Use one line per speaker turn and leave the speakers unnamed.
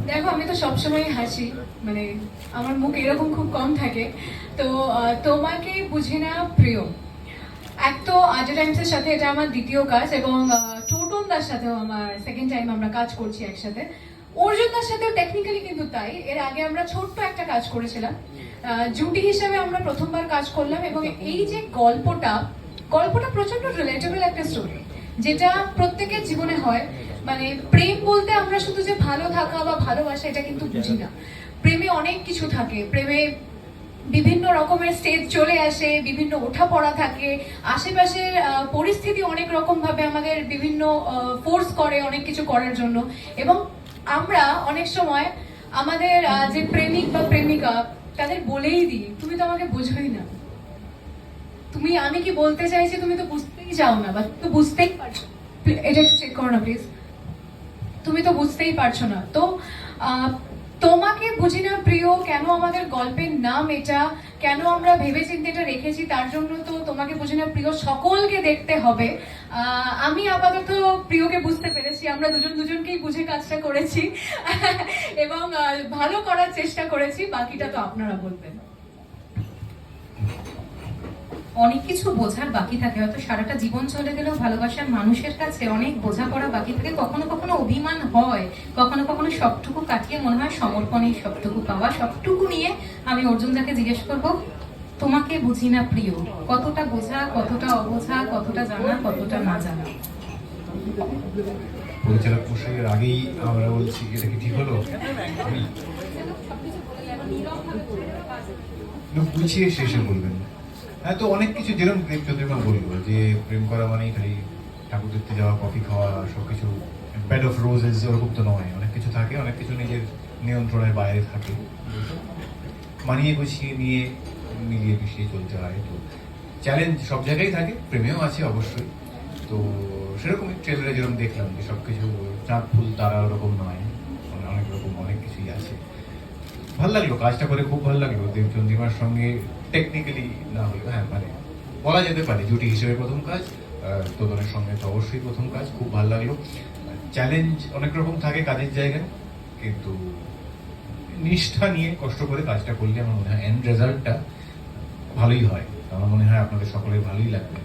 দেখো, আমি তো সবসময় হাসি, মানে আমার মুখ এরকম খুব কম থাকে। তো তোমাকে বুঝি না প্রিয়, এক তো আজা টাইমসের সাথে এটা আমার দ্বিতীয় কাজ, এবং টোটন দার সাথেও আমার সেকেন্ড টাইম আমরা কাজ করছি একসাথে। অর্জুন দার সাথেও টেকনিক্যালি কিন্তু তাই। এর আগে আমরা ছোট্ট একটা কাজ করেছিলাম, জুটি হিসেবে আমরা প্রথমবার কাজ করলাম, এবং এই যে গল্পটা গল্পটা প্রচন্ড রিলেটেবল একটা স্টোরি, যেটা প্রত্যেকের জীবনে হয়। মানে প্রেম বলতে আমরা শুধু যে ভালো থাকা বা ভালোবাসা এটা কিন্তু বুঝি না। প্রেমে অনেক কিছু থাকে, প্রেমে বিভিন্ন রকমের স্টেজ চলে আসে, বিভিন্ন ওঠাপড়া থাকে, আশেপাশের পরিস্থিতি অনেক রকম ভাবে আমাদের বিভিন্ন ফোর্স করে অনেক কিছু করার জন্য। এবং আমরা অনেক সময় আমাদের যে প্রেমিক বা প্রেমিকা তাদের বলেই দিই, তুমি তো আমাকে বোঝোই না, তুমি আমি কি বলতে চাইছি তুমি তো বুঝতেই চাও না, বা তো বুঝতেই পারছো। এটা একটু চেক করো না প্লিজ। তুমি তো বুঝতেই পারছো না। তো আহ, তোমাকে বুঝি না প্রিয় কেন আমাদের গল্পের নাম এটা, কেন আমরা ভেবে চিন্তে এটা রেখেছি, তার জন্য তো তোমাকে বুঝি না প্রিয় সকলকে দেখতে হবে। আমি আপাতত প্রিয়কে বুঝতে পেরেছি, আমরা দুজন দুজনকেই বুঝে কাজটা করেছি এবং ভালো করার চেষ্টা করেছি, বাকিটা তো আপনারা বলবেন।
অনেক কিছু বোঝার বাকি থাকে, হয়তো সারাটা জীবন চলে গেলেও ভালোবাসার মানুষের কাছে অনেক বোঝাপড়া বাকি থাকে। কখনো কখনো অভিমান হয়, কখনো কখনো সবটুকু কাটিয়ে মনে হয় সমর্পণেই সবটুকু পাওয়া। সবটুকু নিয়ে আমি অর্জুনদাকে জিজ্ঞেস করব, তোমাকে বুঝি না প্রিয়, কতটা বোঝা, কতটা অবোঝা, কতটা জানা, কতটা না জানা?
পরিচালক মশাইয়ের আগেই আমরা বলছি এটা কি ঠিক হলো? আমি গুছিয়ে শেষে বলবেন। হ্যাঁ, তো অনেক কিছু যেরকম চন্দ্রিমা বললো যে প্রেম করা মানেই খালি ঠাকুর দেখতে যাওয়া, কফি খাওয়া, সবকিছু বেড অফ রোজেস ওরকম তো নয়। অনেক কিছু থাকে, অনেক কিছু নিজের নিয়ন্ত্রণের বাইরে থাকে, মানিয়ে গুছিয়ে নিয়ে মিলিয়ে মিশিয়ে চলতে হয়। তো চ্যালেঞ্জ সব জায়গায় থাকে, প্রেমেও আছে অবশ্যই। তো সেরকমই ট্রেলারে যেরকম দেখলাম যে সবকিছু চাঁদ ফুল তারা ওরকম নয়, মানে অনেক রকম অনেক কিছুই আছে। ভালো লাগলো কাজটা করে, খুব ভালো লাগলো দেবচন্দ্রিমার সঙ্গে। টেকনিক্যালি না হলেও হ্যাঁ, মানে বলা যেতে পারে জুটি হিসেবে প্রথম কাজ, তোদনের সঙ্গে তো অবশ্যই প্রথম কাজ। খুব ভালো লাগলো। চ্যালেঞ্জ অনেক রকম থাকে কাজের জায়গায়, কিন্তু নিষ্ঠা নিয়ে কষ্ট করে কাজটা করলে আমার মনে হয় এন্ড রেজাল্টটা ভালোই হয়। আমার মনে হয় আপনাদের সকলের ভালোই লাগবে।